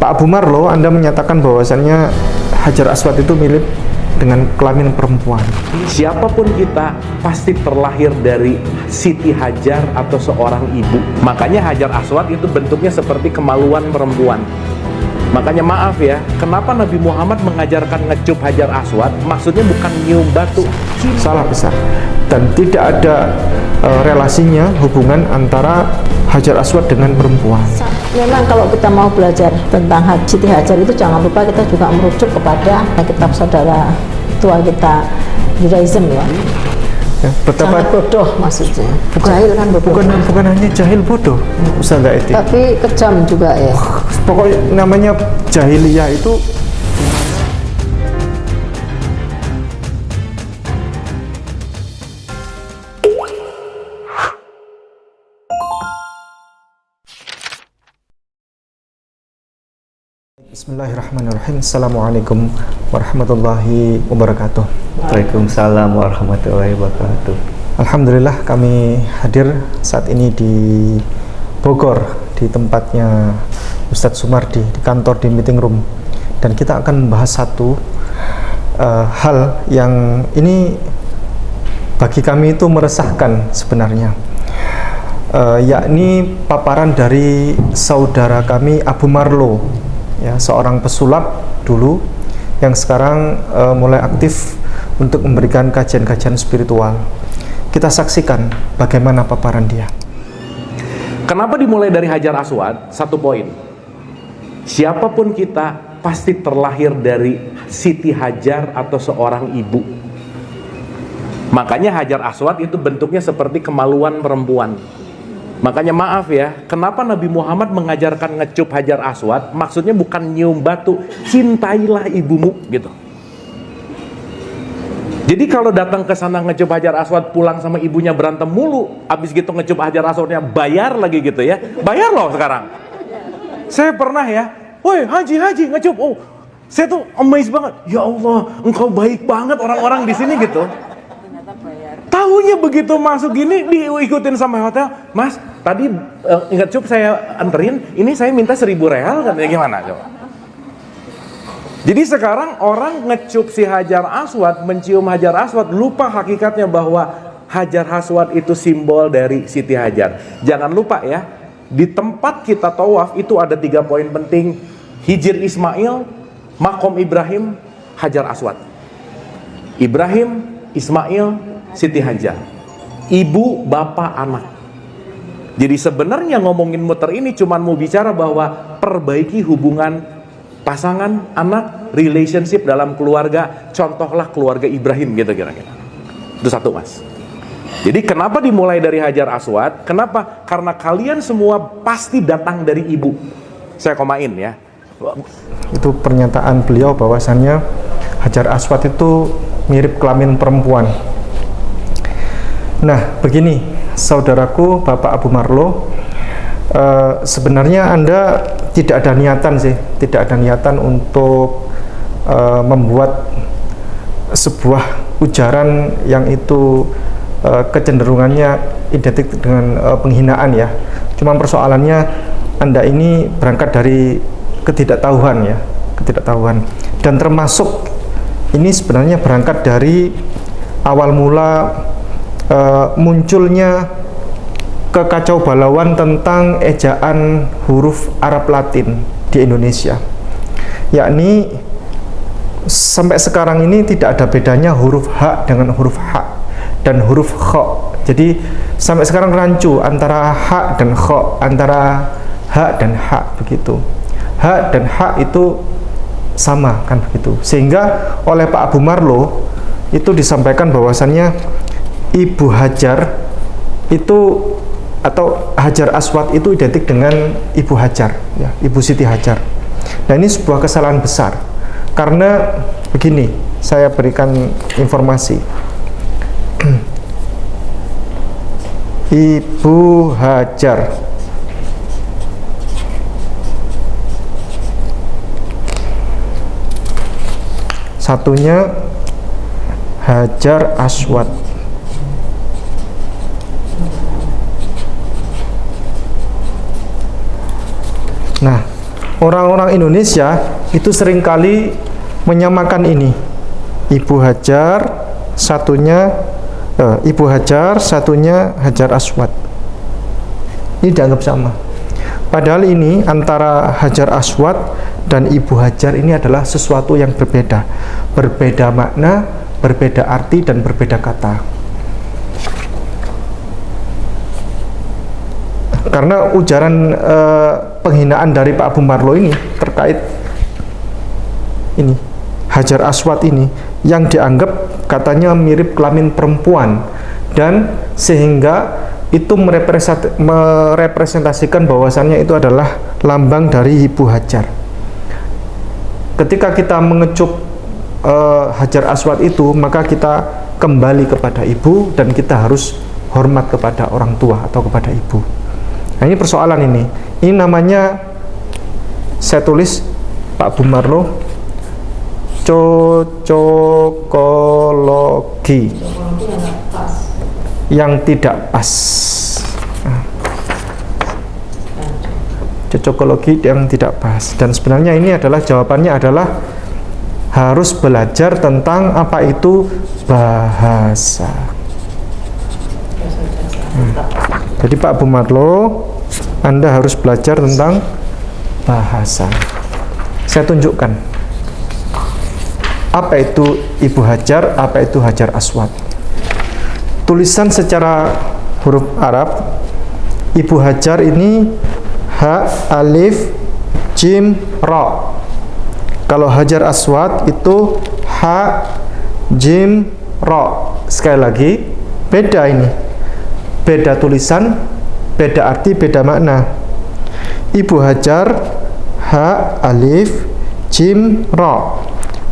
Pak Abu Marlo, Anda menyatakan bahwasannya Hajar Aswad itu mirip dengan kelamin perempuan. Siapapun kita pasti terlahir dari Siti Hajar atau seorang ibu. Makanya Hajar Aswad itu bentuknya seperti kemaluan perempuan. Makanya maaf ya, kenapa Nabi Muhammad mengajarkan ngecup Hajar Aswad? Maksudnya bukan nyium batu. Salah besar. Dan tidak ada relasinya, hubungan antara Hajar Aswad dengan perempuan. Memang kalau kita mau belajar tentang Siti Hajar itu jangan lupa kita juga merujuk kepada kitab saudara tua kita, Judaism ya. Betapa sangat bodoh maksudnya. Jahil kan bodoh. Bukan hanya jahil bodoh, Ustazah Eti. Tapi kejam juga ya. Pokoknya namanya jahiliyah itu. Bismillahirrahmanirrahim. Assalamualaikum warahmatullahi wabarakatuh. Waalaikumsalam warahmatullahi wabarakatuh. Alhamdulillah kami hadir saat ini di Bogor, di tempatnya Ustadz Sumardi, di kantor, di meeting room. Dan kita akan membahas satu hal yang ini bagi kami itu meresahkan sebenarnya, yakni paparan dari saudara kami Abu Marlo, ya, seorang pesulap dulu yang sekarang mulai aktif untuk memberikan kajian-kajian spiritual. Kita saksikan bagaimana paparan dia. Kenapa dimulai dari Hajar Aswad? Satu poin. Siapapun kita pasti terlahir dari Siti Hajar atau seorang ibu. Makanya Hajar Aswad itu bentuknya seperti kemaluan perempuan. Makanya maaf ya, kenapa Nabi Muhammad mengajarkan ngecup Hajar Aswad? Maksudnya bukan nyium batu, cintailah ibumu gitu. Jadi kalau datang ke sana ngecup Hajar Aswad, pulang sama ibunya berantem mulu, abis gitu ngecup Hajar Aswadnya bayar lagi gitu ya. Bayar loh sekarang. Saya pernah ya, woi haji ngecup. Oh, saya tuh amazed banget. Ya Allah, engkau baik banget orang-orang di sini gitu. Tahunya begitu masuk gini diikutin sampai hotel. Mas, tadi ngecup saya anterin, ini saya minta 1.000 real katanya, gimana coba? Jadi sekarang orang ngecup si Hajar Aswad, mencium Hajar Aswad, lupa hakikatnya bahwa Hajar Aswad itu simbol dari Siti Hajar. Jangan lupa ya, di tempat kita tawaf itu ada 3 poin penting: Hijr Ismail, Makom Ibrahim, Hajar Aswad. Ibrahim, Ismail, Siti Hajar. Ibu, bapak, anak. Jadi sebenarnya ngomongin muter ini cuman mau bicara bahwa perbaiki hubungan pasangan, anak, relationship dalam keluarga. Contohlah keluarga Ibrahim gitu kira-kira. Itu satu, Mas. Jadi kenapa dimulai dari Hajar Aswad? Kenapa? Karena kalian semua pasti datang dari ibu. Saya komain ya. Itu pernyataan beliau bahwasannya Hajar Aswad itu mirip kelamin perempuan. Nah, begini, saudaraku Bapak Abu Marlo, sebenarnya Anda tidak ada niatan sih, tidak ada niatan untuk membuat sebuah ujaran yang itu kecenderungannya identik dengan penghinaan ya. Cuman persoalannya Anda ini berangkat dari ketidaktahuan ya, ketidaktahuan. Dan termasuk ini sebenarnya berangkat dari awal mula munculnya kekacau balauan tentang ejaan huruf Arab Latin di Indonesia, yakni sampai sekarang ini tidak ada bedanya huruf H dengan huruf H dan huruf Kho. Jadi sampai sekarang rancu antara H dan Kho, antara H dan H begitu. H dan H itu sama kan begitu. Sehingga oleh Pak Abu Marlo itu disampaikan bahwasannya Ibu Hajar itu atau Hajar Aswad itu identik dengan Ibu Hajar ya, Ibu Siti Hajar. Nah, ini sebuah kesalahan besar. Karena begini, saya berikan informasi. Ibu Hajar satunya Hajar Aswad. Nah, orang-orang Indonesia itu seringkali menyamakan ini. Ibu Hajar, satunya Hajar Aswad. Ini dianggap sama. Padahal ini antara Hajar Aswad dan Ibu Hajar ini adalah sesuatu yang berbeda. Berbeda makna, berbeda arti, dan berbeda kata. Karena ujaran penghinaan dari Pak Abu Marlo ini terkait ini Hajar Aswad ini yang dianggap katanya mirip kelamin perempuan, dan sehingga itu merepresentasikan bahwasannya itu adalah lambang dari Ibu Hajar. Ketika kita mengecup Hajar Aswad itu, maka kita kembali kepada ibu dan kita harus hormat kepada orang tua atau kepada ibu. Nah, ini persoalan ini. Ini namanya, saya tulis Pak Abu Marlo, cocokologi yang tidak pas. Cocokologi yang tidak pas. Dan sebenarnya ini adalah jawabannya adalah harus belajar tentang apa itu bahasa. Jadi Pak Abu Marlo, Anda harus belajar tentang bahasa. Saya tunjukkan apa itu Ibu Hajar, apa itu Hajar Aswad. Tulisan secara huruf Arab, Ibu Hajar ini ha, alif, jim, ra. Kalau Hajar Aswad itu ha, jim, ra. Sekali lagi, beda ini. Beda tulisan, beda arti, beda makna. Ibu Hajar ha, alif, jim, ra.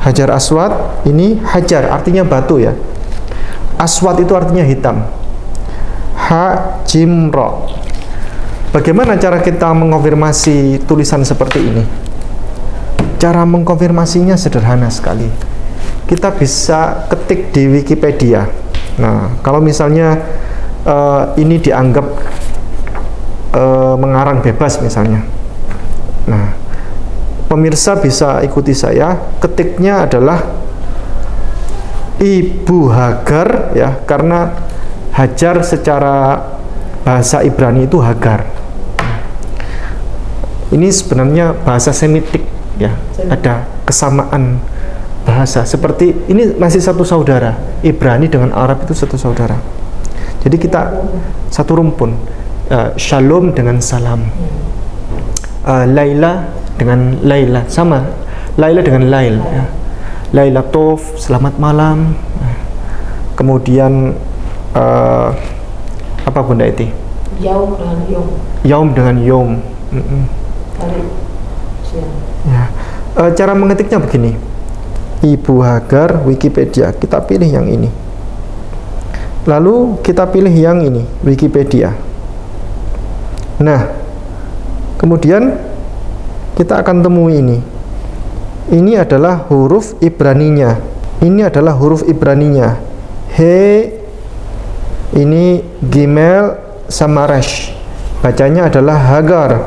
Hajar Aswad ini hajar artinya batu ya. Aswad itu artinya hitam. Ha, jim, ra. Bagaimana cara kita mengonfirmasi tulisan seperti ini? Cara mengkonfirmasinya sederhana sekali. Kita bisa ketik di Wikipedia. Nah, kalau misalnya ini dianggap mengarang bebas misalnya. Nah, pemirsa bisa ikuti saya. Ketiknya adalah Ibu Hagar ya, karena Hajar secara bahasa Ibrani itu Hagar. Ini sebenarnya bahasa Semitik ya, ada kesamaan bahasa. Seperti ini masih satu saudara. Ibrani dengan Arab itu satu saudara. Jadi kita satu rumpun. Shalom dengan salam. Laila dengan Laila sama. Laila dengan Lail ya. Laila Tov, selamat malam. Kemudian apa Bunda Eti? Yaum dengan yom. Yaum dengan yom. Hari siang. Ya. Cara mengetiknya begini. Ibu Hagar Wikipedia, kita pilih yang ini. Lalu kita pilih yang ini, Wikipedia. Nah, kemudian kita akan temui ini. Ini adalah huruf Ibraninya. Ini adalah huruf Ibraninya. He, ini Gimel sama Resh. Bacanya adalah Hagar.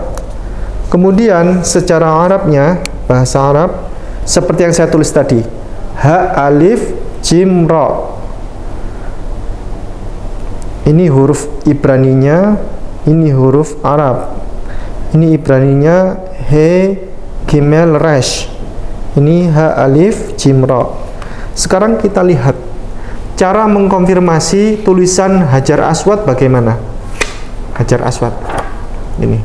Kemudian secara Arabnya, bahasa Arab, seperti yang saya tulis tadi. Ha, alif, jim, ra. Ini huruf Ibraninya, ini huruf Arab. Ini Ibraninya He, Gimel, Resh. Ini ha, alif, jim, ra. Sekarang kita lihat cara mengkonfirmasi tulisan Hajar Aswad bagaimana. Hajar Aswad ini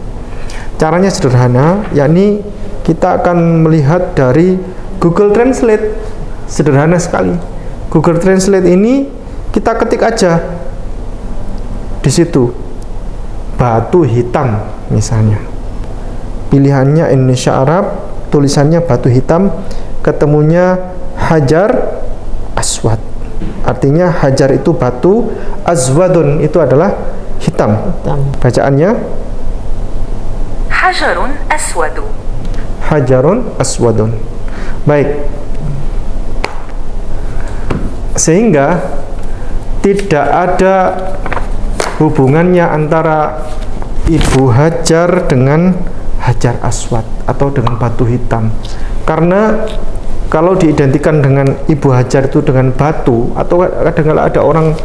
caranya sederhana, yakni kita akan melihat dari Google Translate. Sederhana sekali. Google Translate ini kita ketik aja di situ batu hitam misalnya. Pilihannya Indonesia Arab, tulisannya batu hitam, ketemunya Hajar Aswad. Artinya Hajar itu batu, Aswadun itu adalah hitam. Bacaannya Hajarun Aswadu. Hajarun Aswadun. Baik. Sehingga tidak ada hubungannya antara Ibu Hajar dengan Hajar Aswad atau dengan batu hitam. Karena kalau diidentikan dengan Ibu Hajar itu dengan batu, atau kadang-kadang ada orang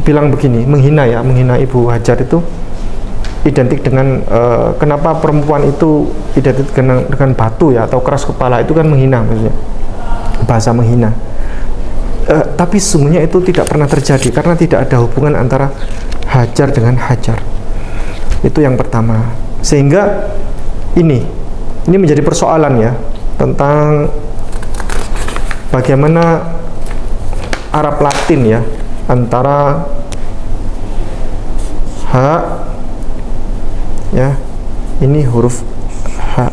bilang begini, menghina Ibu Hajar itu identik dengan kenapa perempuan itu identik dengan batu ya, atau keras kepala, itu kan menghina, maksudnya bahasa menghina. Tapi sesungguhnya itu tidak pernah terjadi, karena tidak ada hubungan antara Hajar dengan Hajar. Itu yang pertama. Sehingga ini menjadi persoalan ya, tentang bagaimana Arab Latin ya, antara H ya, ini huruf H,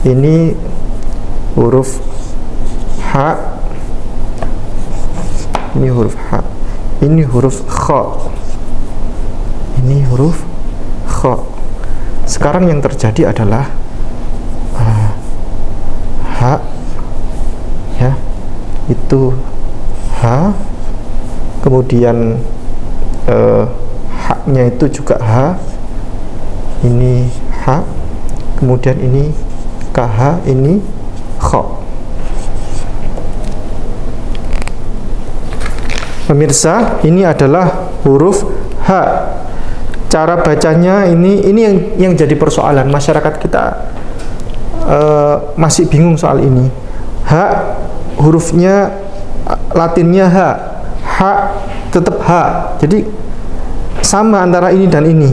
ini huruf H, ini huruf H, ini huruf Kha, ini huruf Kha. Sekarang yang terjadi adalah H ya, itu H, kemudian H-nya itu juga H, ini H, kemudian ini KH, ini Kha. Pemirsa, ini adalah huruf H. Cara bacanya ini yang jadi persoalan. Masyarakat kita masih bingung soal ini. H, hurufnya Latinnya H, H tetap H, jadi sama antara ini dan ini.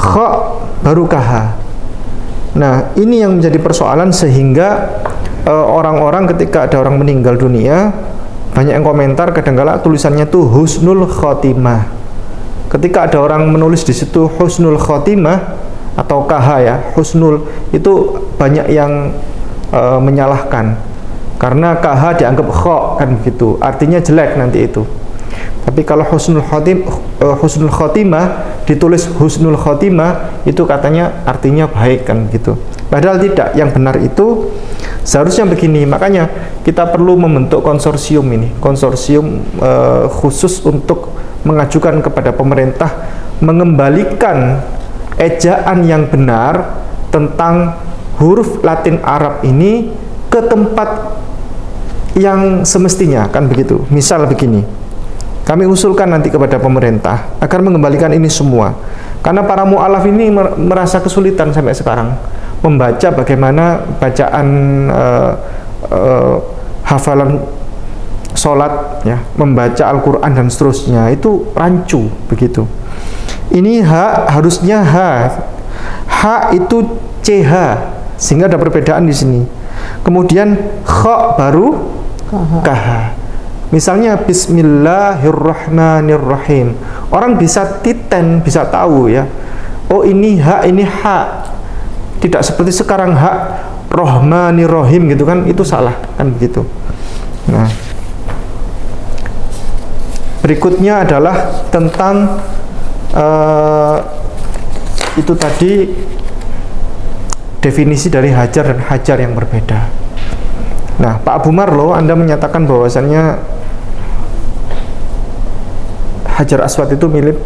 Kha baru KH. Nah, ini yang menjadi persoalan, sehingga orang-orang ketika ada orang meninggal dunia, banyak yang komentar, kadang-kala tulisannya tuh husnul khotimah. Ketika ada orang menulis di situ husnul khotimah atau KH ya, husnul, itu banyak yang menyalahkan, karena KH dianggap kha, kan begitu, artinya jelek nanti itu. Tapi kalau husnul khotimah ditulis husnul khotimah, itu katanya artinya baik, kan gitu. Padahal tidak, yang benar itu seharusnya begini. Makanya kita perlu membentuk konsorsium ini, konsorsium khusus untuk mengajukan kepada pemerintah mengembalikan ejaan yang benar tentang huruf Latin Arab ini ke tempat yang semestinya, kan begitu. Misal begini, kami usulkan nanti kepada pemerintah agar mengembalikan ini semua, karena para mu'alaf ini merasa kesulitan sampai sekarang membaca bagaimana bacaan hafalan sholat ya, membaca Al-Quran dan seterusnya, itu rancu begitu. Ini H harusnya H itu CH, sehingga ada perbedaan di sini. Kemudian Kha baru KH. Misalnya Bismillahirrahmanirrahim, orang bisa titen, bisa tahu ya, oh ini H, ini H. Tidak seperti sekarang H Rahmanirrahim gitu kan, itu salah, kan begitu. Nah, berikutnya adalah tentang itu tadi, definisi dari Hajar dan Hajar yang berbeda. Nah, Pak Abu Marlo, Anda menyatakan bahwasannya Hajar Aswad itu mirip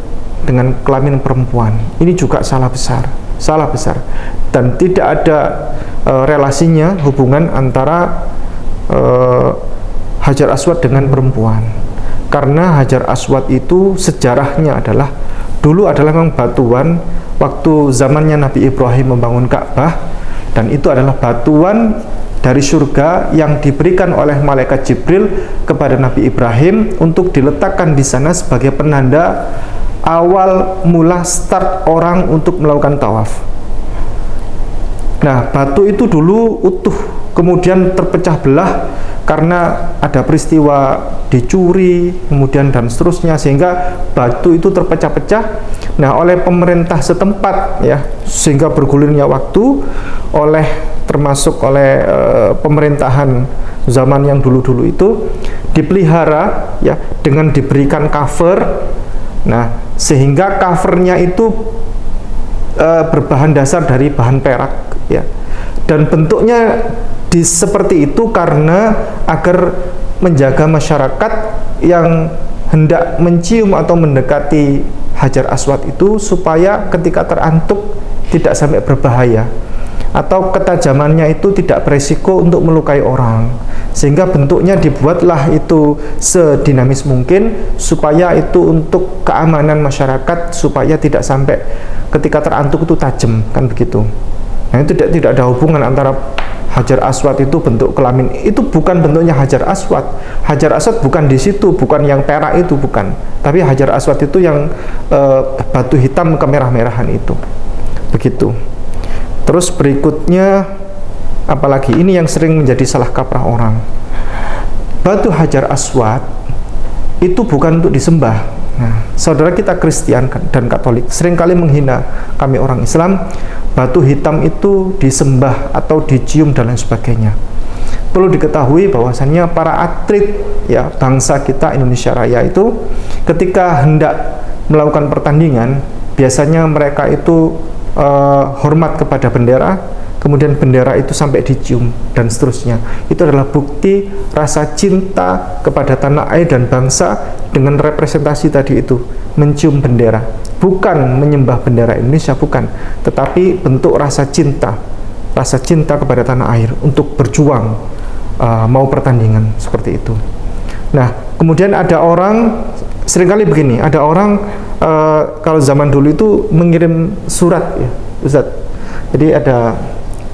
dengan kelamin perempuan. Ini juga salah besar, salah besar, dan tidak ada relasinya, hubungan antara Hajar Aswad dengan perempuan. Karena Hajar Aswad itu sejarahnya adalah dulu adalah memang batuan waktu zamannya Nabi Ibrahim membangun Ka'bah, dan itu adalah batuan dari surga yang diberikan oleh malaikat Jibril kepada Nabi Ibrahim untuk diletakkan di sana sebagai penanda awal mula start orang untuk melakukan tawaf. Nah, batu itu dulu utuh, kemudian terpecah belah karena ada peristiwa dicuri, kemudian dan seterusnya, sehingga batu itu terpecah-pecah. Nah, oleh pemerintah setempat ya, sehingga bergulirnya waktu termasuk oleh pemerintahan zaman yang dulu-dulu itu dipelihara ya, dengan diberikan cover. Nah, sehingga covernya itu berbahan dasar dari bahan perak ya, dan bentuknya seperti itu karena agar menjaga masyarakat yang hendak mencium atau mendekati Hajar Aswad itu supaya ketika terantuk tidak sampai berbahaya, atau ketajamannya itu tidak beresiko untuk melukai orang, sehingga bentuknya dibuatlah itu sedinamis mungkin supaya itu untuk keamanan masyarakat, supaya tidak sampai ketika terantuk itu tajam, kan begitu. Nah, itu tidak ada hubungan antara Hajar Aswad itu bentuk kelamin, itu bukan bentuknya Hajar Aswad. Hajar Aswad bukan di situ, bukan yang perak itu, bukan. Tapi Hajar Aswad itu yang batu hitam kemerah-merahan itu. Begitu. Terus berikutnya apalagi ini yang sering menjadi salah kaprah orang. Batu Hajar Aswad itu bukan untuk disembah. Nah, saudara kita Kristen dan Katolik seringkali menghina kami orang Islam, batu hitam itu disembah atau dicium dan lain sebagainya. Perlu diketahui bahwasannya para atlet ya bangsa kita Indonesia Raya itu ketika hendak melakukan pertandingan, biasanya mereka itu hormat kepada bendera, kemudian bendera itu sampai dicium dan seterusnya. Itu adalah bukti rasa cinta kepada tanah air dan bangsa dengan representasi tadi itu, mencium bendera, bukan menyembah bendera Indonesia, bukan, tetapi bentuk rasa cinta kepada tanah air untuk berjuang mau pertandingan seperti itu. Nah, kemudian ada orang seringkali begini, ada orang kalau zaman dulu itu mengirim surat ya, Ustaz. Jadi ada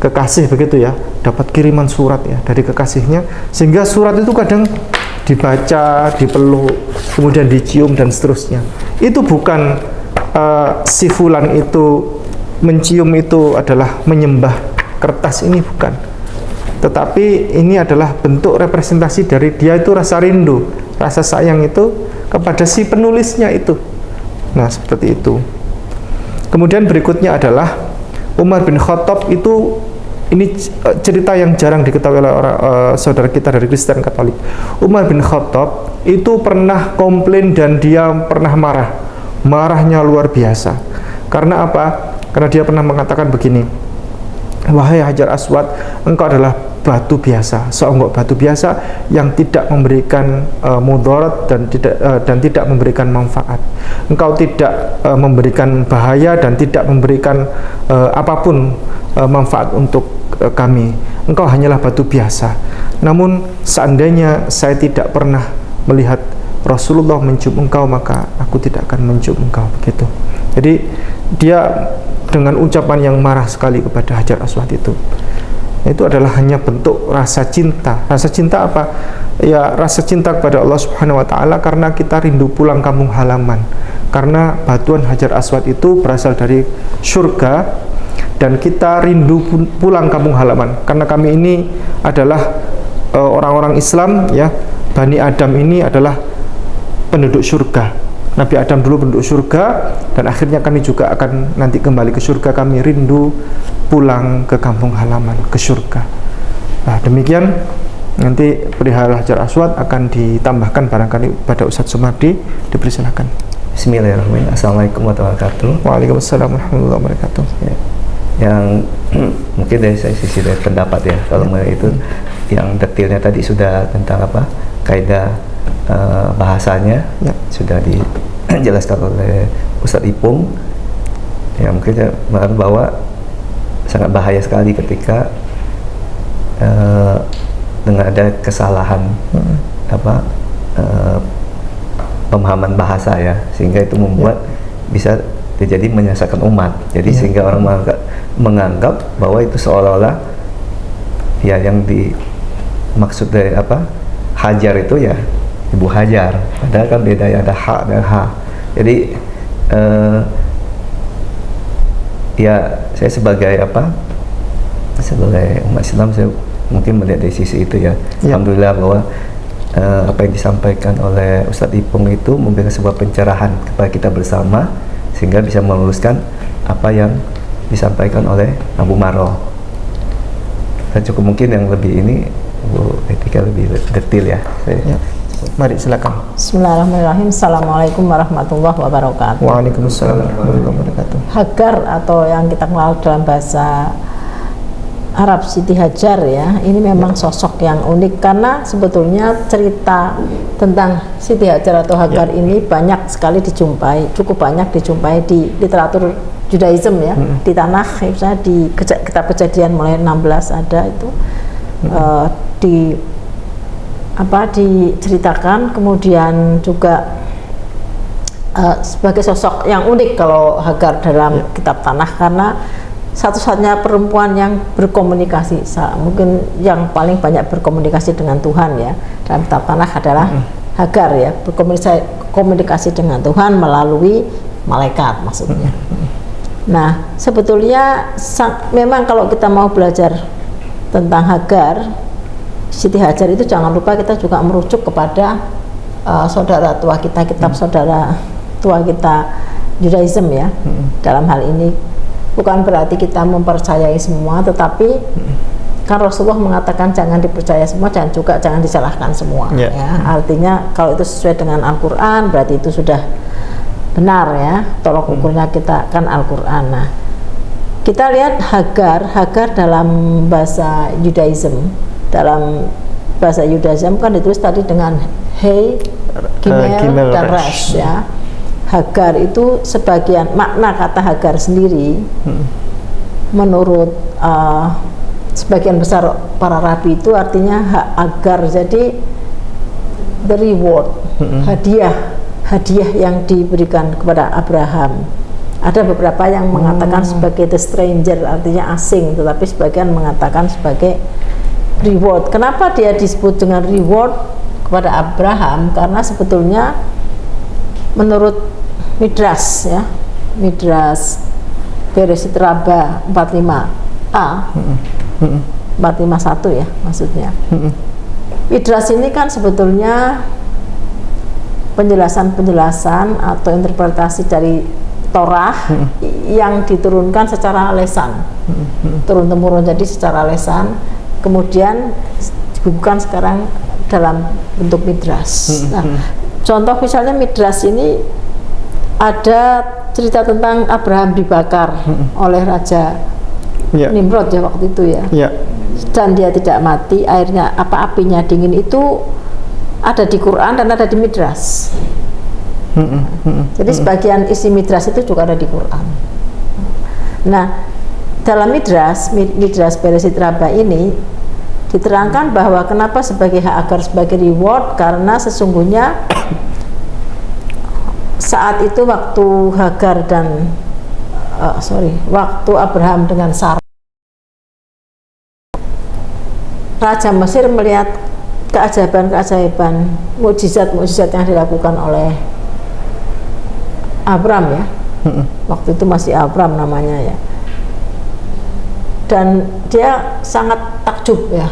kekasih begitu ya, dapat kiriman surat ya dari kekasihnya, sehingga surat itu kadang dibaca, dipeluk, kemudian dicium dan seterusnya. Itu bukan si fulan itu mencium itu adalah menyembah kertas, ini bukan. Tetapi ini adalah bentuk representasi dari dia itu rasa rindu, rasa sayang itu kepada si penulisnya itu. Nah, seperti itu. Kemudian berikutnya adalah Umar bin Khattab itu, ini cerita yang jarang diketahui oleh orang, saudara kita dari Kristen Katolik. Umar bin Khattab itu pernah komplain dan dia pernah marah. Marahnya luar biasa. Karena apa? Karena dia pernah mengatakan begini, wahai Hajar Aswad, engkau adalah batu biasa, seonggok batu biasa yang tidak memberikan mudarat dan tidak memberikan manfaat. Engkau tidak memberikan bahaya dan tidak memberikan apapun manfaat untuk kami. Engkau hanyalah batu biasa. Namun seandainya saya tidak pernah melihat Rasulullah mencium engkau, maka aku tidak akan mencium engkau, begitu. Jadi dia dengan ucapan yang marah sekali kepada Hajar Aswad itu adalah hanya bentuk rasa cinta. Rasa cinta apa? Ya, rasa cinta kepada Allah Subhanahu wa taala karena kita rindu pulang kampung halaman. Karena batuan Hajar Aswad itu berasal dari surga dan kita rindu pulang kampung halaman. Karena kami ini adalah orang-orang Islam ya, Bani Adam ini adalah penduduk surga. Nabi Adam dulu penduduk surga dan akhirnya kami juga akan nanti kembali ke surga. Kami rindu pulang ke kampung halaman, ke surga. Nah, demikian nanti perihal Hajar Aswad akan ditambahkan barangkali pada Ustadz Sumardi. Dipersilakan. Bismillahirrahmanirrahim. Assalamualaikum warahmatullahi wabarakatuh. Waalaikumsalam warahmatullahi wabarakatuh. Ya. Yang mungkin dari sisi dari pendapat ya, kalau itu yang detailnya tadi sudah tentang apa kaidah bahasanya ya, sudah dijelaskan oleh Ustadz Ipung. Ya, mungkin saya mengatakan bahwa sangat bahaya sekali ketika dengan ada kesalahan pemahaman bahasa ya, sehingga itu membuat bisa terjadi menyesatkan umat. Jadi sehingga orang menganggap bahwa itu seolah-olah ya yang dimaksud dari apa Hajar itu ya Ibu Hajar, padahal kan beda ya, ada ha dan ha. Jadi ya saya sebagai sebagai umat Islam, saya mungkin melihat dari sisi itu ya. Alhamdulillah bahwa apa yang disampaikan oleh Ustadz Ipung itu memberikan sebuah pencerahan kepada kita bersama, sehingga bisa meluruskan apa yang disampaikan oleh Abu Maroh. Dan cukup mungkin yang lebih ini Bu Etika lebih detail ya. Mari silakan. Bismillahirrahmanirrahim. Assalamualaikum warahmatullahi wabarakatuh. Waalaikumsalam warahmatullahi wabarakatuh. Hajar atau yang kita kenal dalam bahasa Arab Siti Hajar ya, ini memang sosok yang unik karena sebetulnya cerita tentang Siti Hajar atau Hagar ini banyak sekali dijumpai, cukup banyak dijumpai di literatur Judaism ya, di Tanakh, misalnya di kitab Kejadian mulai 16 ada itu diceritakan, kemudian juga sebagai sosok yang unik kalau Hagar dalam kitab Tanakh karena satu-satunya perempuan yang berkomunikasi, mungkin yang paling banyak berkomunikasi dengan Tuhan ya dalam kitab Tanakh adalah Hagar ya, berkomunikasi dengan Tuhan melalui malaikat maksudnya. Nah sebetulnya memang kalau kita mau belajar tentang Hagar, Siti Hajar itu jangan lupa kita juga merujuk kepada saudara tua kita, kitab saudara tua kita Judaism ya. Dalam hal ini bukan berarti kita mempercayai semua, tetapi kan Rasulullah mengatakan jangan dipercaya semua, jangan disalahkan semua ya. Artinya kalau itu sesuai dengan Al-Quran berarti itu sudah benar ya, tolok ukurnya kita kan Al-Quran. Nah kita lihat Hagar dalam bahasa Judaism, kan ditulis tadi dengan He, Gimel dan Resh ya. Hagar itu sebagian makna kata Hagar sendiri menurut sebagian besar para rabi itu artinya agar, jadi the reward, hadiah yang diberikan kepada Abraham. Ada beberapa yang mengatakan sebagai the stranger, artinya asing, tetapi sebagian mengatakan sebagai reward. Kenapa dia disebut dengan reward kepada Abraham? Karena sebetulnya menurut Midras ya, Midras Bereshit Rabbah 45a 451 ya maksudnya. Midras ini kan sebetulnya penjelasan atau interpretasi dari Torah yang diturunkan secara lesan, turun-temurun, jadi secara lesan, kemudian dibukukan sekarang dalam bentuk Midras. Nah, contoh misalnya Midras ini ada cerita tentang Abraham dibakar oleh Raja Nimrod ya waktu itu ya. Dan dia tidak mati, airnya apinya dingin, itu ada di Quran dan ada di Midras. Jadi sebagian isi Midras itu juga ada di Quran. Nah dalam Midras Bereshit Rabbah ini diterangkan bahwa kenapa sebagai Hagar sebagai reward, karena sesungguhnya saat itu waktu Hagar dan waktu Abraham dengan Sarah, Raja Mesir melihat keajaiban-keajaiban, mukjizat-mukjizat yang dilakukan oleh Abram ya. Waktu itu masih Abram namanya ya. Dan dia sangat takjub ya.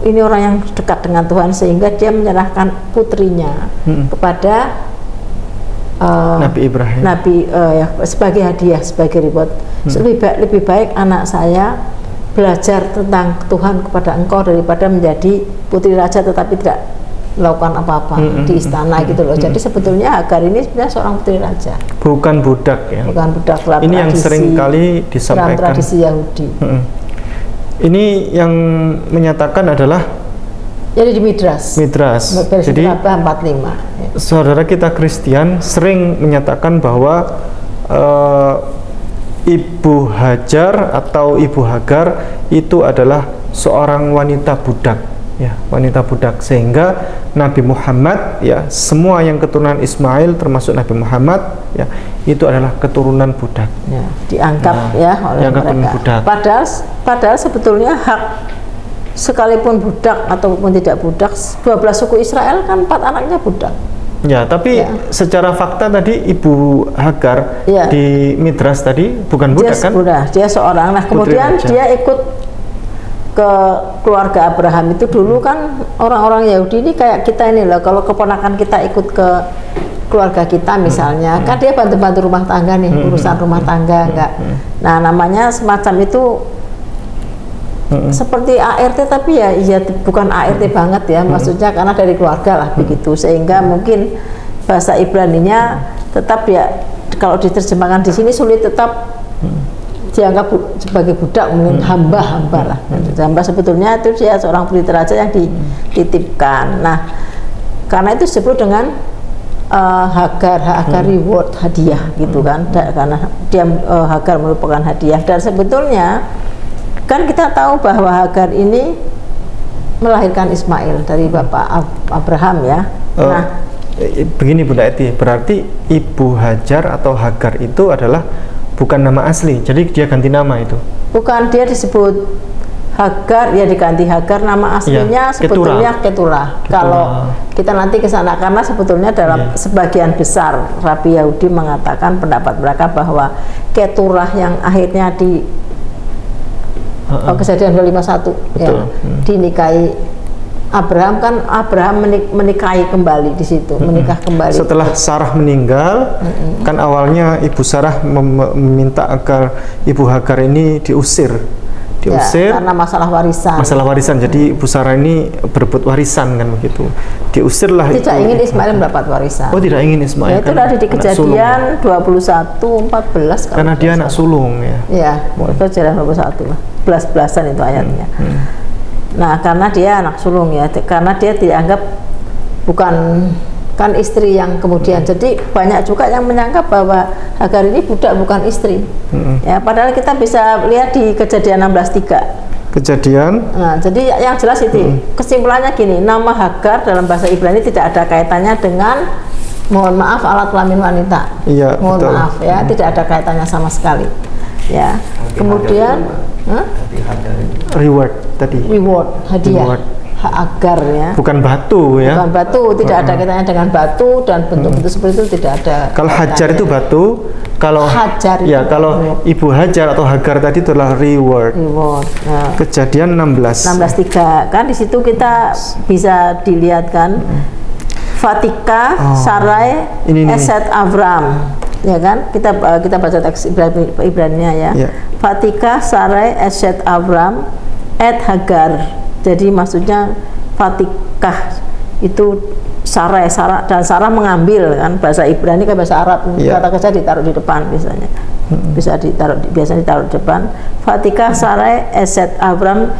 Ini orang yang dekat dengan Tuhan, sehingga dia menyerahkan putrinya kepada Nabi Ibrahim, sebagai hadiah, sebagai reward. Lebih baik anak saya belajar tentang Tuhan kepada engkau daripada menjadi putri raja tetapi tidak melakukan apa-apa di istana gitu loh. Jadi sebetulnya Hagar ini sebenarnya seorang putri raja, bukan budak ya. Bukan budak. Ini yang sering kali disampaikan dalam tradisi Yahudi. Ini yang menyatakan adalah jadi di Midras. Jadi 45 ya. Saudara kita Kristen sering menyatakan bahwa Ibu Hajar atau Ibu Hagar itu adalah seorang wanita budak ya, wanita budak, sehingga Nabi Muhammad ya, semua yang keturunan Ismail termasuk Nabi Muhammad ya, itu adalah keturunan budak ya, dianggap ya oleh mereka. Budak. Padahal sebetulnya hak sekalipun budak ataupun tidak budak, 12 suku Israel kan 4 anaknya budak. Ya, tapi secara fakta tadi Ibu Hagar di Midras tadi bukan budak kan? Dia seorang. Nah, kemudian dia ikut ke keluarga Abraham itu dulu kan orang-orang Yahudi ini kayak kita ini loh. Kalau keponakan kita ikut ke keluarga kita misalnya, kan dia bantu-bantu rumah tangga nih, urusan rumah tangga enggak. Nah, namanya semacam itu seperti ART, tapi ya bukan ART banget ya, maksudnya karena dari keluarga lah begitu, sehingga mungkin bahasa Ibraninya tetap ya kalau diterjemahkan di sini sulit, tetap dianggap sebagai budak, mungkin hamba lah. Hamba sebetulnya itu dia seorang pelita raja yang dititipkan. Nah, karena itu disebut dengan Hagar reward, hadiah gitu kan, karena dia Hagar merupakan hadiah. Dan sebetulnya kan kita tahu bahwa Hagar ini melahirkan Ismail dari bapak Abraham ya. Nah, begini Bunda Eti, berarti Ibu Hajar atau Hagar itu adalah bukan nama asli, jadi dia ganti nama itu? Bukan, dia disebut Hagar, ya diganti Hagar, nama aslinya sebetulnya Keturah. Kalau kita nanti ke sana, karena sebetulnya dalam sebagian besar Rabi Yahudi mengatakan pendapat mereka bahwa Keturah yang akhirnya di Kejadian 251 ya, dinikahi Abraham, kan Abraham menikahi kembali di situ, menikah kembali. Setelah Sarah meninggal, kan awalnya Ibu Sarah meminta agar Ibu Hagar ini diusir Ya, karena masalah warisan. Jadi Ibu Sarah ini berebut warisan kan begitu. Diusirlah. Tidak ingin Ismail mendapat warisan. Oh, tidak ingin Ismail. Ya, itu dari di Kejadian 21:14 karena dia anak sulung ya. Ya, Kejadian 21 lah. 11-an itu ayatnya. Nah, karena dia anak sulung ya, karena dia dianggap bukan kan istri yang kemudian. Jadi banyak juga yang menyangka bahwa Hagar ini budak bukan istri. Ya, padahal kita bisa lihat di Kejadian 16:3. Kejadian. Nah, jadi yang jelas itu kesimpulannya gini, nama Hagar dalam bahasa Ibrani tidak ada kaitannya dengan, mohon maaf, alat kelamin wanita. Iya, mohon betul. maaf ya, tidak ada kaitannya sama sekali. Ya. Kemudian reward tadi. Reward, hadiah. Reward. Hagar ya. Bukan batu ya. Bukan batu, tidak ada kaitannya dengan batu dan bentuk-bentuk seperti itu tidak ada. Kalau Hajar itu batu, kalau Hajar ya itu kalau Ibu Hajar atau Hagar tadi itu adalah reward. Nah, Kejadian 16:3 kan di situ kita bisa dilihat kan, Fatika, Sarai, Eset Avram, ya kan? Kita baca teks Ibrani-nya ya. Fatika, Sarai, Eset Avram, et Hagar. Jadi maksudnya Fatikah itu Sarah dan Sarah mengambil, kan bahasa Ibrani kan bahasa Arab, kata kerja ditaruh di depan biasanya. Biasanya ditaruh di depan. Fatikah, Sarah, Eset Abram,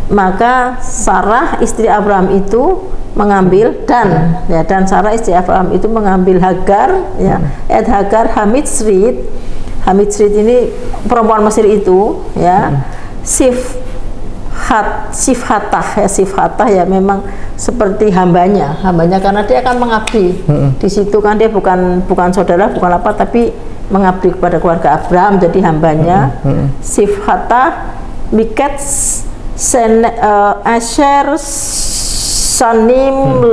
maka Sarah istri Abraham itu mengambil dan Sarah istri Abraham itu mengambil Hagar ya, et Hagar Hamid Srid ini perempuan Mesir itu ya, Sifhatah ya, memang seperti hambanya karena dia akan mengabdi di situ kan, dia bukan saudara, bukan apa, tapi mengabdi kepada keluarga Abraham, jadi hambanya. Sifhatah Miket Asher Sanim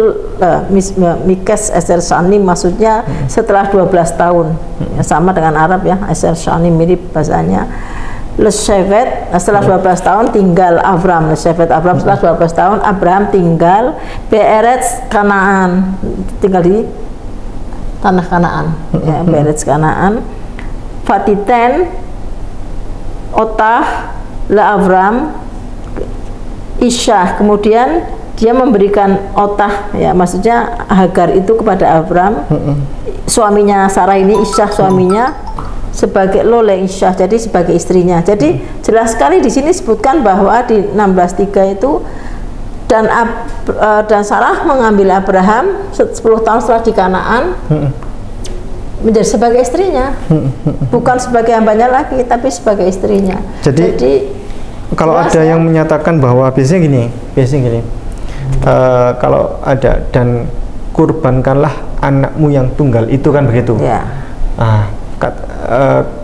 Mikes Asher Sanim, maksudnya setelah 12 tahun ya, sama dengan Arab ya, Asher Sanim mirip bahasanya. Leshevet, setelah 12 tahun tinggal Abram, Leshevet Abram, setelah 12 tahun Abraham tinggal Be'eretz Kanaan, tinggal di tanah Kanaan ya, Be'eretz Kanaan. Fatiten Otah la Abram Isyah, kemudian dia memberikan Otah ya, maksudnya Hagar itu kepada Abram, suaminya Sarah ini, Isyah suaminya, sebagai lole Isyah, jadi sebagai istrinya. Jadi jelas sekali di sini sebutkan bahwa di 16:3 itu dan Sarah mengambil Abraham 10 tahun setelah di Kanaan menjadi sebagai istrinya, bukan sebagai hambanya lagi, tapi sebagai istrinya. Jadi kalau ada yang menyatakan bahwa biasanya gini, kalau ada dan kurbankanlah anakmu yang tunggal, itu kan begitu ya.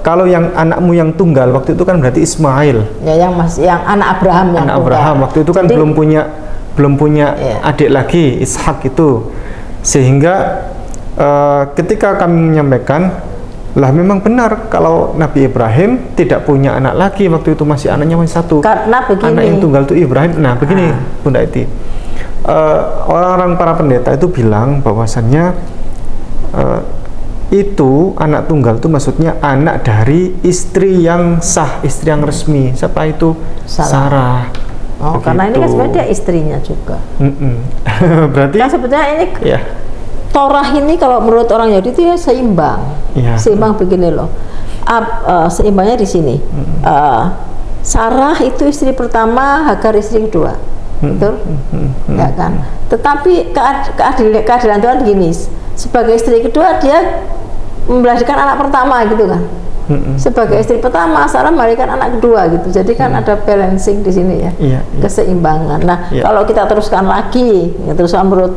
Kalau yang anakmu yang tunggal waktu itu kan berarti Ismail ya, yang anak Abraham, waktu itu kan. Jadi, belum punya adik lagi, Ishak itu, sehingga ketika kami menyampaikan lah, memang benar kalau Nabi Ibrahim tidak punya anak lagi, waktu itu anaknya masih satu, karena begini, anak yang tunggal itu Ibrahim. Nah begini Bunda Iti, orang-orang para pendeta itu bilang bahwasannya itu anak tunggal itu maksudnya anak dari istri yang sah, istri yang resmi. Siapa itu? Sarah. Oh, karena ini kan sebenarnya dia istrinya juga. Berarti kan sebetulnya ini Torah ini kalau menurut orang Yahudi itu ya seimbang. Seimbang begini loh. seimbangnya di sini. Sarah itu istri pertama, Hagar istri kedua, betul? Ya kan. Tetapi keadilan Tuhan gini, sebagai istri kedua dia melahirkan anak pertama gitu kan. Sebagai istri pertama, Sarah melahirkan anak kedua gitu. Jadi kan ada balancing di sini ya, keseimbangan. Nah, kalau kita teruskan lagi, teruskan menurut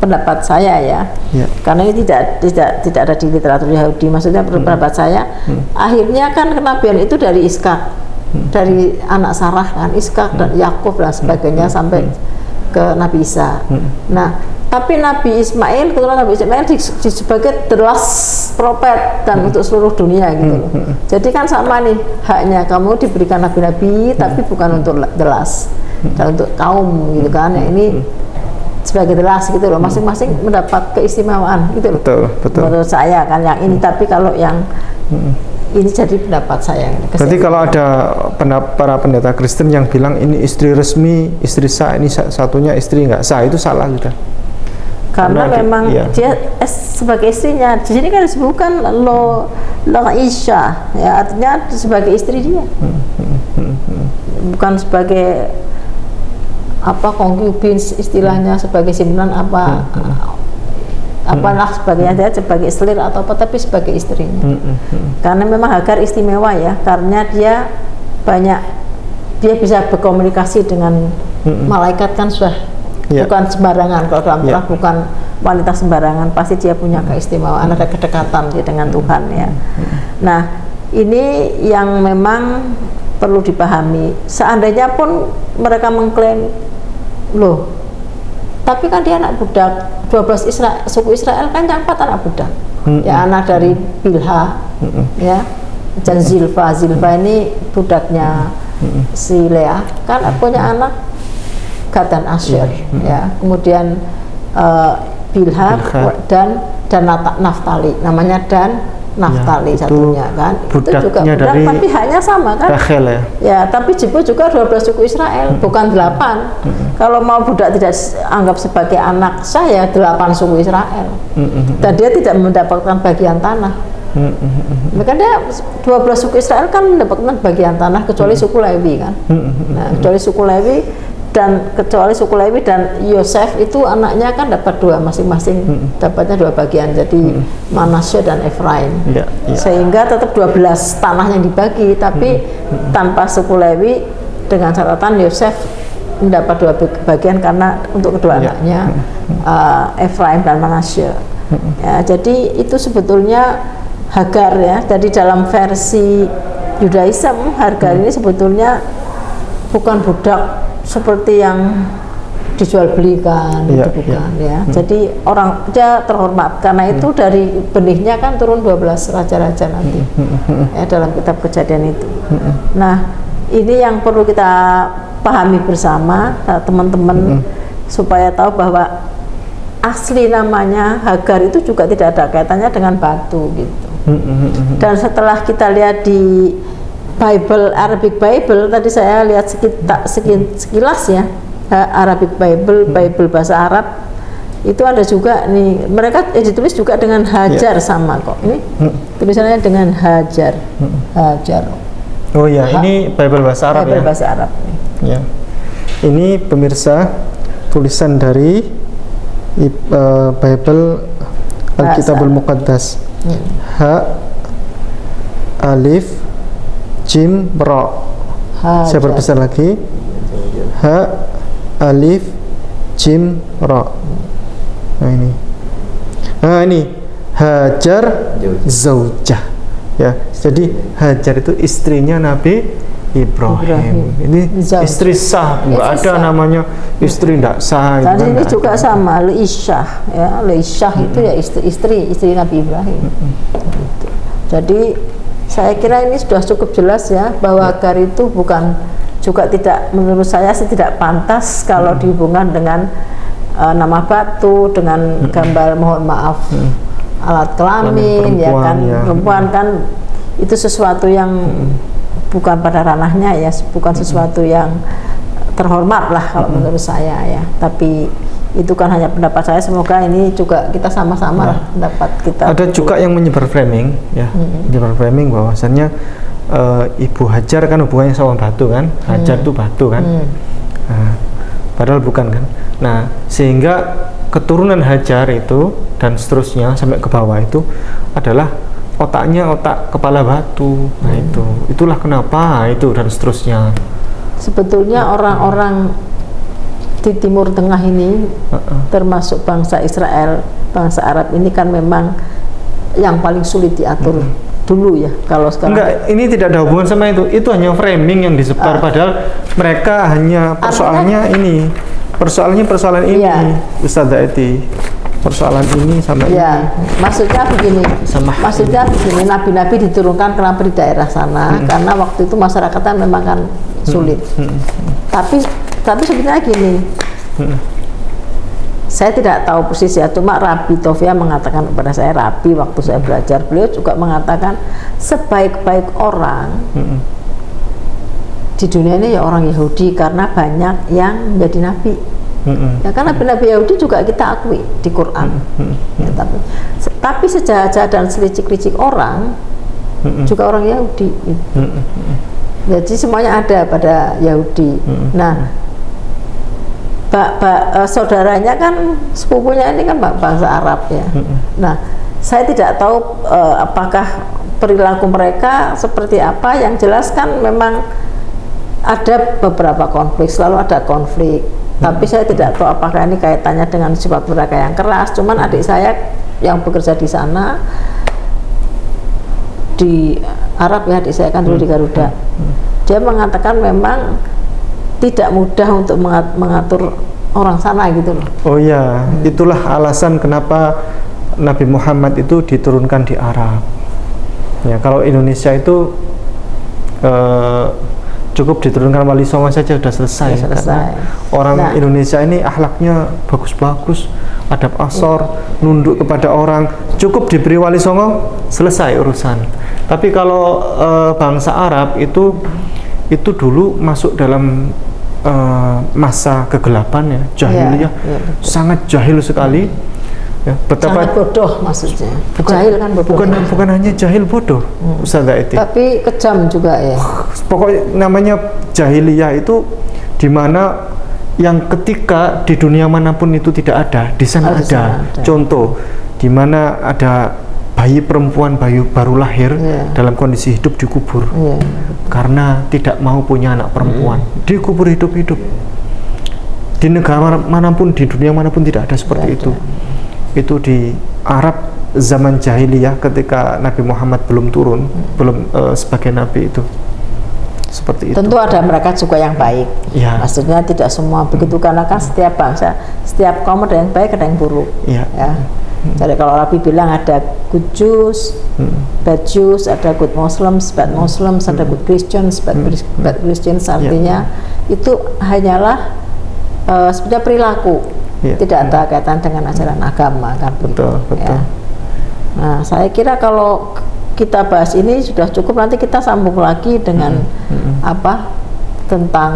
pendapat saya ya, karena ini tidak ada di literatur Yahudi. Maksudnya pendapat saya, akhirnya kan kenabian itu dari Iskak, dari anak Sarah kan, Iskak dan Yakub dan sebagainya sampai ke Nabi Isa. Nah, tapi Nabi Ismail, keturunan Nabi Ismail sebagai the last prophet dan untuk seluruh dunia gitu loh. Jadi kan sama nih, haknya kamu diberikan nabi-nabi tapi bukan untuk the last dan untuk kaum gitu kan. Ya, ini sebagai the last gitu loh, masing-masing mendapat keistimewaan gitu loh. Betul. Menurut saya kan yang ini, tapi kalau yang ini jadi pendapat saya. Berarti kalau ada para pendeta Kristen yang bilang ini istri resmi, istri sah, ini satunya istri nggak sah, itu salah gitu. Karena memang dia sebagai istrinya, di sini kan disebutkan lo Isha, ya artinya sebagai istri dia, bukan sebagai concubine istilahnya, sebagai simpanan apalah sebagainya, dia sebagai selir atau apa, tapi sebagai istrinya. Karena memang Hagar istimewa ya, karena dia bisa berkomunikasi dengan malaikat kan sudah bukan sembarangan. Kalau dalam Torah bukan wanita sembarangan, pasti dia punya keistimewaan, ada kedekatan dia dengan Tuhan ya. Nah, ini yang memang perlu dipahami. Seandainya pun mereka mengklaim, loh, tapi kan dia anak budak, 12 suku Israel kan yang 4 anak budak. Ya, anak dari Bilha, ya, dan Zilpa ini budaknya si Lea, kan punya anak Gad dan Asher, ya. Kemudian Bilha dan Naftali, namanya Dan Naftali satunya kan. Itu juga budak, tapi haknya sama kan. Rachel, ya, tapi Jebus juga 12 suku Israel, bukan 8. Kalau mau budak tidak anggap sebagai anak saya, 8 suku Israel. Dan dia tidak mendapatkan bagian tanah. Maka dia 12 suku Israel kan mendapatkan bagian tanah kecuali suku Lewi kan. Nah, kecuali suku Lewi dan Yosef itu anaknya kan dapat 2 masing-masing, dapatnya 2 bagian, jadi Manasye dan Efraim. Sehingga tetap 12 tanah yang dibagi, tapi tanpa suku Lewi, dengan catatan Yosef mendapat 2 bagian karena untuk kedua anaknya, Efraim dan Manasye. Ya, jadi itu sebetulnya Hagar ya. Jadi dalam versi Yudaism, Hagar ini sebetulnya bukan budak seperti yang dijual belikan, itu bukan ya. Jadi dia terhormat karena itu dari benihnya kan turun 12 raja-raja nanti ya dalam kitab Kejadian itu. Nah, ini yang perlu kita pahami bersama teman-teman, supaya tahu bahwa asli namanya Hagar itu juga tidak ada kaitannya dengan batu gitu. Dan setelah kita lihat di Bible, Arabic Bible, tadi saya lihat sekilas ya, Arabic Bible, Bible bahasa Arab, itu ada juga nih, mereka ditulis juga dengan Hajar sama kok. Ini tulisannya dengan Hajar. Hajar. Oh ya, ini Bible bahasa Arab. Bible bahasa Arab. Ya. Ini pemirsa tulisan dari Bible Alkitabul Muqaddas. Ha, Alif, Jim, Ro. Saya berbesar lagi. Ha, Alif, Jim, Ro. Nah ini Hajar Zaujah. Ya, jadi Hajar itu istrinya Nabi Ibrahim. Ini istri sah, nggak ada namanya istri tidak sah. Dan ini juga sama, Leishah, ya, Leishah itu ya istri Nabi Ibrahim. Jadi saya kira ini sudah cukup jelas ya, bahwa Hagar itu menurut saya tidak pantas kalau dihubungkan dengan nama batu, dengan gambar mohon maaf alat kelamin, ya kan, perempuan kan itu sesuatu yang bukan pada ranahnya ya, bukan sesuatu yang terhormat lah kalau menurut saya ya. Tapi itu kan hanya pendapat saya, semoga ini juga kita sama-sama dapat kita. Ada juga yang menyebar framing ya, menyebar framing bahwasannya Ibu Hajar kan hubungannya sama batu kan, Hajar itu batu kan, nah, padahal bukan kan. Nah, sehingga keturunan Hajar itu dan seterusnya sampai ke bawah itu adalah otaknya otak kepala batu. Nah itulah kenapa itu dan seterusnya. Sebetulnya orang-orang di Timur Tengah ini, termasuk bangsa Israel, bangsa Arab ini kan memang yang paling sulit diatur dulu ya. Kalau sekarang enggak, ini tidak ada hubungan sama itu hanya framing yang disebar, padahal mereka hanya persoalannya ini, persoalan ini, Ustazah Eti, persoalan ini sama ini. Maksudnya begini, nabi-nabi diturunkan kenapa di daerah sana, karena waktu itu masyarakatnya memang kan sulit. Tapi sebetulnya gini, saya tidak tahu persis ya, cuma Rabbi Tovia mengatakan kepada saya, Rabbi waktu saya belajar, beliau juga mengatakan sebaik-baik orang di dunia ini ya orang Yahudi, karena banyak yang menjadi nabi. Ya kan nabi-nabi Yahudi juga kita akui di Quran. Ya, tapi sejahat-jahat dan selicik-licik orang juga orang Yahudi. Jadi semuanya ada pada Yahudi. Nah, saudaranya kan sepupunya ini kan bangsa Arab ya. Nah, saya tidak tahu apakah perilaku mereka seperti apa. Yang jelas kan memang ada beberapa konflik, selalu ada konflik. Tapi saya tidak tahu apakah ini kaitannya dengan sifat mereka yang keras. Cuman adik saya yang bekerja di sana di Arab ya, adik saya kan dulu di Garuda. Dia mengatakan memang tidak mudah untuk mengatur orang sana gitu loh. Oh ya, itulah alasan kenapa Nabi Muhammad itu diturunkan di Arab. Ya, kalau Indonesia itu cukup diturunkan Wali Songo saja sudah selesai. Karena orang Indonesia ini akhlaknya bagus-bagus, adab asor, nunduk kepada orang, cukup diberi Wali Songo selesai urusan. Tapi kalau bangsa Arab itu dulu masuk dalam masa kegelapan ya, jahiliyah, sangat jahil sekali. Ya, betapa sangat bodoh maksudnya. Jahil kan bodoh. Bukan hanya jahil bodoh, Ustazah Eti. Tapi kejam juga ya. Pokoknya namanya jahiliyah itu dimana yang ketika di dunia manapun itu tidak ada, di sana ada. Contoh, dimana ada bayi perempuan baru lahir dalam kondisi hidup dikubur karena tidak mau punya anak perempuan, dikubur hidup-hidup. Di negara manapun, di dunia manapun tidak ada seperti itu. Itu di Arab zaman jahiliyah ketika Nabi Muhammad belum turun, belum sebagai nabi itu seperti itu. Tentu ada mereka juga yang baik. Ya. Maksudnya tidak semua begitu, karena kan setiap bangsa, setiap kaum ada yang baik, ada yang buruk. Ya. Jadi kalau Nabi bilang ada good Jews, bad Jews, ada good Muslims, bad Muslims, ada good Christians, bad Christians, artinya itu hanyalah sebenarnya perilaku, tidak ada kaitan dengan ajaran agama kan. Betul. Ya. Nah, saya kira kalau kita bahas ini sudah cukup, nanti kita sambung lagi dengan tentang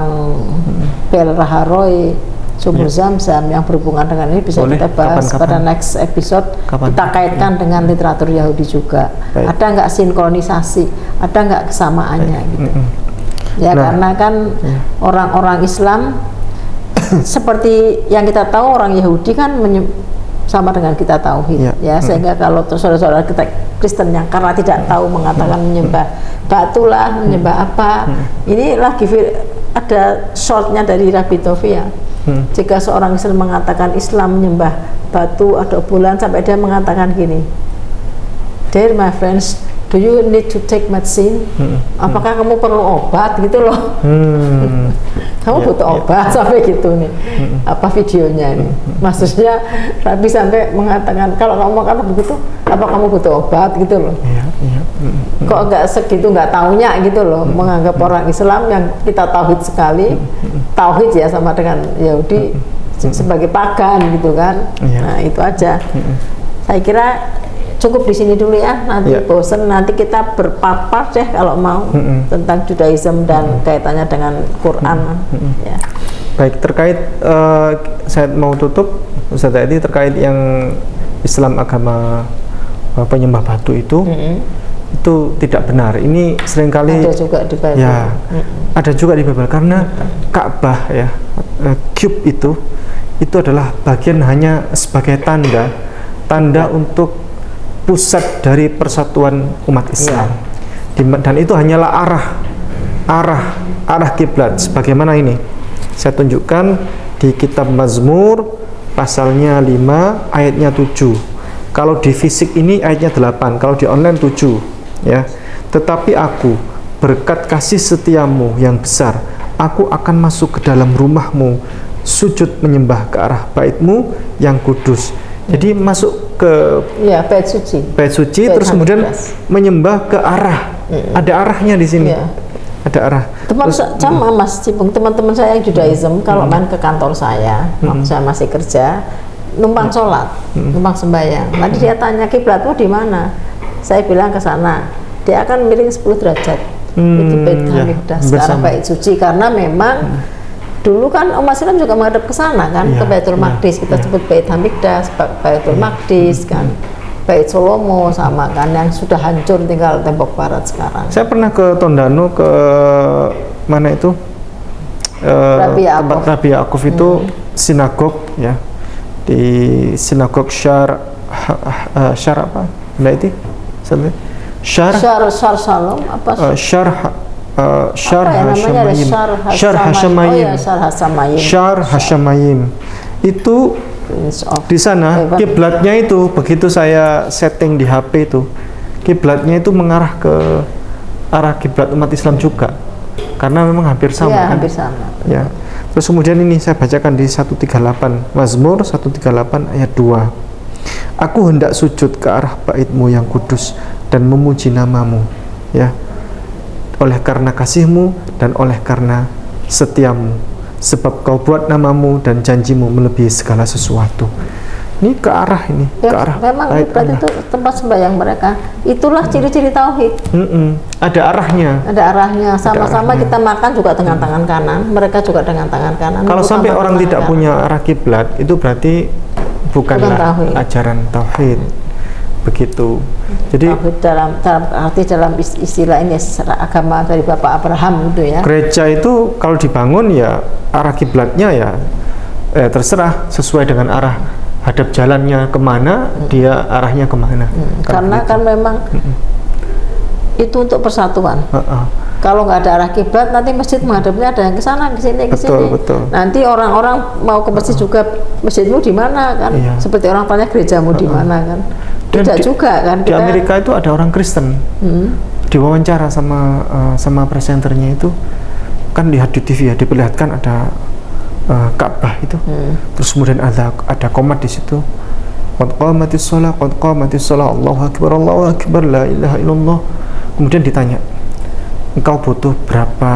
Bel Raharoi, Sumur Zam-Zam yang berhubungan dengan ini bisa kita bahas pada next episode. Kita kaitkan dengan literatur Yahudi juga. Ada nggak sinkronisasi, ada nggak kesamaannya gitu. Ya, karena kan orang-orang Islam seperti yang kita tahu, orang Yahudi kan sama dengan kita tauhid, sehingga kalau saudara-saudara kita Kristen yang karena tidak tahu mengatakan menyembah batu lah, menyembah apa, ini lagi ada shortnya dari Rabbi Tovia. Jika seorang Islam mengatakan Islam menyembah batu atau bulan, sampai dia mengatakan gini, "Dear my friends, do you need to take medicine?" Apakah kamu perlu obat gitu loh? Kamu butuh obat sampai gitu nih. Apa videonya ini? Maksudnya Rabbi sampai mengatakan kalau kamu makan begitu, apa kamu butuh obat gitu loh? Kok nggak segitu, nggak taunya gitu loh, menganggap orang Islam yang kita tauhid sekali, tauhid ya sama dengan Yahudi sebagai pagan gitu kan. Nah itu aja. Saya kira cukup di sini dulu ya, nanti bosen, nanti kita berpapar deh kalau mau tentang Judaism dan kaitannya dengan Quran. Ya. Baik, terkait saya mau tutup Ustaz tadi terkait yang Islam agama penyembah batu itu tidak benar. Ini seringkali ada juga di Bible. Ya, ada juga di Bible karena Ka'bah ya, cube itu adalah bagian hanya sebagai tanda untuk pusat dari persatuan umat Islam. Dan itu hanyalah arah kiblat. Sebagaimana ini saya tunjukkan di kitab Mazmur pasalnya 5 ayatnya 7. Kalau di fisik ini ayatnya 8, kalau di online 7 ya. Tetapi aku berkat kasih setiamu yang besar, aku akan masuk ke dalam rumahmu, sujud menyembah ke arah baitmu yang kudus. Jadi masuk ke bait suci. Bait suci terus kemudian menyembah ke arah. Ada arahnya di sini. Ada arah. Sama Mas Cipung, teman-teman saya yang Judaism kalau main ke kantor saya, waktu saya masih kerja, numpang sholat, numpang sembahyang. Nanti dia tanya kiblatmu di mana? Saya bilang ke sana. Dia akan miring 10 derajat. Itu Bait Hamikdah, sekarang bait suci, karena memang dulu kan umat Islam juga menghadap ke sana kan, ke Baitul Maqdis. Kita sebut Bait Hamikdah, Baitul Maqdis kan. Bait Solomo sama kan, yang sudah hancur tinggal tembok barat sekarang. Saya pernah ke Tondano, ke mana itu? Tempat Rabi Ya'qub itu sinagog ya. Di sinagog Syar apa? Berarti Syar Salom apa? Syar Hasyamayim. Itu di sana kiblatnya itu begitu saya setting di HP itu, kiblatnya itu mengarah ke arah kiblat umat Islam juga. Karena memang hampir sama kan? Hampir sama. Ya. Terus kemudian ini saya bacakan di 138 Mazmur 138 ayat 2. Aku hendak sujud ke arah baitmu yang kudus dan memuji namamu ya. Oleh karena kasihmu dan oleh karena setiamu, sebab kau buat namamu dan janjimu melebihi segala sesuatu. Ini ke arah ini, ke arah memang kiblat itu tempat sembahyang mereka. Itulah ciri-ciri tauhid. Ada arahnya. Ada arahnya. Sama-sama kita makan juga dengan tangan kanan, mereka juga dengan tangan kanan. Kalau sampai orang tidak punya arah kiblat, itu berarti bukanlah ajaran tauhid. Begitu. Jadi dalam istilah ini agama dari Bapak Abraham itu ya. Gereja itu kalau dibangun ya arah kiblatnya ya terserah sesuai dengan arah hadap jalannya kemana, dia arahnya kemana. Karena kan memang itu untuk persatuan. Kalau nggak ada arah kiblat, nanti masjid menghadapnya ada yang ke sana, ke sini, ke sini. Betul. Nanti orang-orang mau ke masjid juga, masjidmu di mana kan? Iya. Seperti orang tanya gerejamu di mana kan? Tidak juga kan? Di Amerika itu ada orang Kristen, diwawancara sama presenternya itu, kan lihat di TV ya, diperlihatkan ada Ka'bah itu, terus kemudian ada komat di situ, qad qamatis shalah, Allahu akbar, la ilaha illallah. Kemudian ditanya, engkau butuh berapa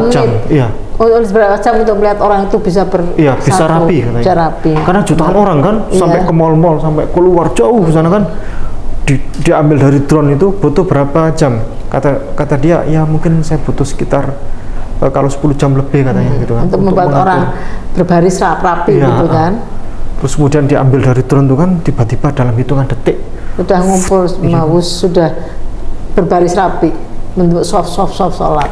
jam? Iya. Berapa jam untuk melihat orang itu bisa bisa rapi katanya. Bisa rapi. Karena jutaan orang kan sampai ke mall-mall, sampai keluar jauh ke sana kan, diambil dari drone itu butuh berapa jam? Kata dia, ya mungkin saya butuh sekitar kalau 10 jam lebih katanya gitu kan. Untuk membuat orang berbaris rapi gitu kan. Terus kemudian diambil dari drone itu kan tiba-tiba dalam hitungan detik sudah ngumpul sudah berbaris rapi bentuk soft sholat.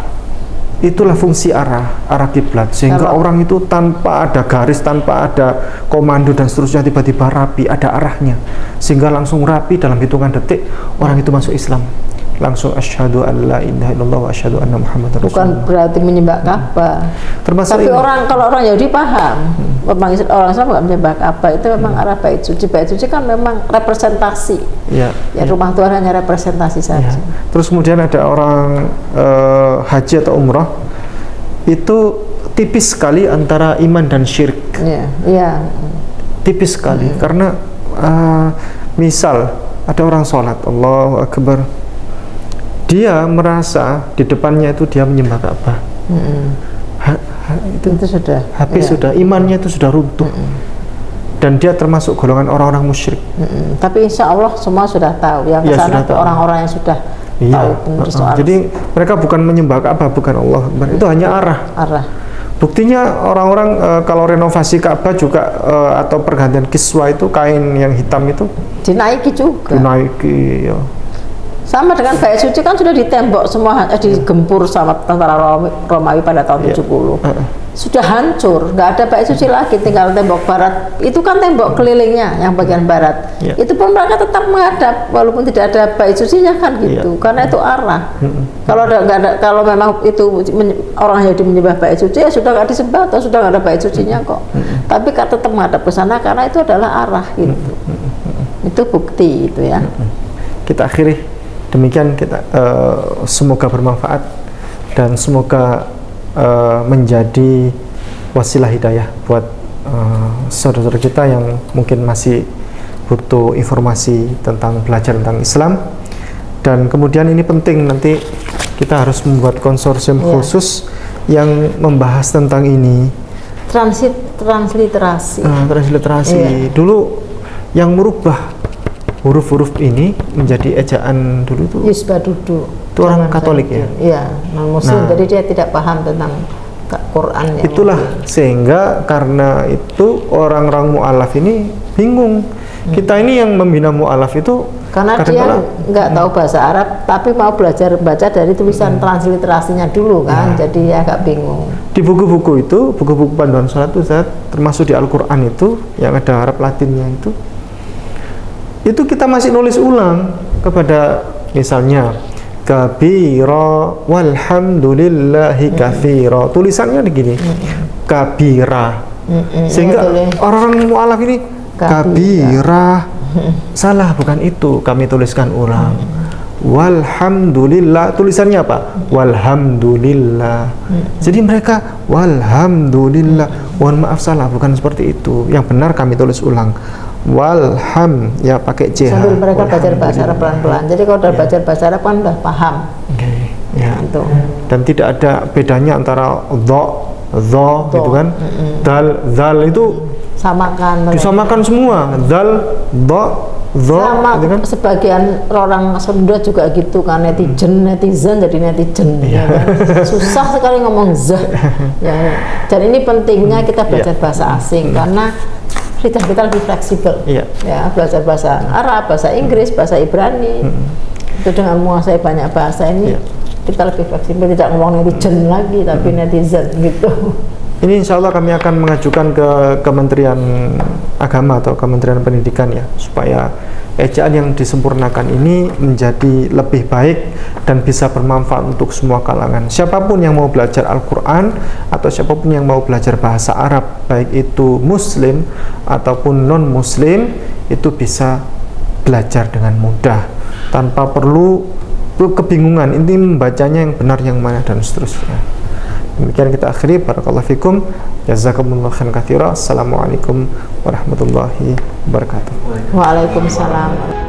Itulah fungsi arah kiblat, sehingga orang itu tanpa ada garis, tanpa ada komando dan seterusnya tiba-tiba rapi, ada arahnya, sehingga langsung rapi dalam hitungan detik orang itu masuk Islam. Langsung asyhadu an la ilaha illallah wa asyhadu anna muhammadar rasulullah. Bukan berarti menyembah Ka'bah. Termasuk tapi kalau orang Yahudi paham, orang Islam nggak menyembah Ka'bah, itu memang arah bait suci. Bait suci kan memang representasi. Ya rumah Tuhan hanya representasi saja. Terus kemudian ada orang haji atau umrah itu tipis sekali antara iman dan syirik. Tipis sekali karena misal ada orang sholat Allahu akbar, dia merasa di depannya itu dia menyembah Ka'bah. Itu sudah habis, sudah imannya itu sudah runtuh. Dan dia termasuk golongan orang-orang musyrik. Tapi insya Allah semua sudah tahu, yang kesana itu orang-orang yang sudah tahu benar soal. Jadi mereka bukan menyembah Ka'bah, bukan Allah, itu hanya arah. Buktinya orang-orang kalau renovasi Ka'bah juga atau pergantian kiswa itu kain yang hitam itu Dinaiki juga. dinaiki ya. Sama dengan Bait Suci kan sudah ditembok semua, digempur sama tentara Romawi pada tahun 70. Sudah hancur, nggak ada Bait Suci lagi, tinggal tembok barat. Itu kan tembok kelilingnya yang bagian barat. Itu pun mereka tetap menghadap walaupun tidak ada Bait Sucinya kan gitu. Karena itu arah. Kalau memang itu orang Yahudi menyembah Bait Suci ya sudah nggak disembah atau sudah nggak ada Bait Sucinya kok. Tapi tetap menghadap ke sana karena itu adalah arah gitu. Itu bukti itu ya. Kita akhiri demikian, kita semoga bermanfaat dan semoga menjadi wasilah hidayah buat saudara-saudara kita yang mungkin masih butuh informasi tentang belajar tentang Islam. Dan kemudian ini penting, nanti kita harus membuat konsorsium khusus yang membahas tentang ini. Transliterasi. Transliterasi. Dulu yang merubah huruf-huruf ini menjadi ejaan dulu tuh Yusbadudu. itu orang Katolik ya? Iya, non-Muslim. Jadi dia tidak paham tentang Quran. Itulah sehingga karena itu orang-orang mu'alaf ini bingung. Kita ini yang membina mu'alaf itu karena dia nggak tahu bahasa Arab, tapi mau belajar baca dari tulisan transliterasinya dulu kan, jadi dia agak bingung. Di buku-buku itu, buku-buku panduan sholat itu, termasuk di Al-Quran itu yang ada Arab Latinnya itu kita masih nulis ulang kepada misalnya kabira walhamdulillahi katsira, tulisannya begini kabira, sehingga orang-orang mu'alaf ini kabira salah, bukan itu, kami tuliskan ulang walhamdulillah, tulisannya apa? Walhamdulillah. Jadi mereka walhamdulillah, mohon maaf salah, bukan seperti itu, yang benar kami tulis ulang walham, ya pakai ch. Sambil mereka belajar bahasa Arab pelan-pelan. Jadi kalau udah belajar bahasa Arab kan udah paham. Ya. Gitu. Dan tidak ada bedanya antara dho gitu kan. Zal itu disamakan semua. Zal, dho, sama gitu kan? Sebagian orang Sunda juga gitu kan, netizen jadi netizen ya kan? Susah sekali ngomong zah ya. Dan ini pentingnya kita belajar bahasa asing karena lidah kita lebih fleksibel ya, belajar bahasa Arab, bahasa Inggris, bahasa Ibrani itu dengan menguasai banyak bahasa ini kita lebih fleksibel, tidak ngomong netizen lagi tapi netizen gitu. Ini insya Allah kami akan mengajukan ke Kementerian Agama atau Kementerian Pendidikan ya, supaya ejaan yang disempurnakan ini menjadi lebih baik dan bisa bermanfaat untuk semua kalangan. Siapapun yang mau belajar Al-Quran atau siapapun yang mau belajar bahasa Arab, baik itu Muslim ataupun non-Muslim, itu bisa belajar dengan mudah tanpa perlu kebingungan ini membacanya yang benar yang mana dan seterusnya. Demikian kita akhiri. Barakallahu fikum, jazakumullahu khairan katsira. Assalamualaikum warahmatullahi wabarakatuh. Waalaikumsalam.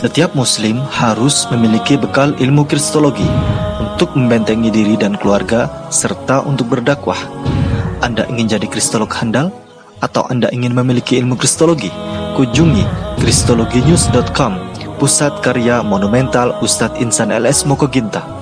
Setiap muslim harus memiliki bekal ilmu kristologi untuk membentengi diri dan keluarga serta untuk berdakwah. Anda ingin jadi kristolog handal atau Anda ingin memiliki ilmu kristologi? Kunjungi kristologinews.com, pusat karya monumental Ustadz Insan LS Mokoginta.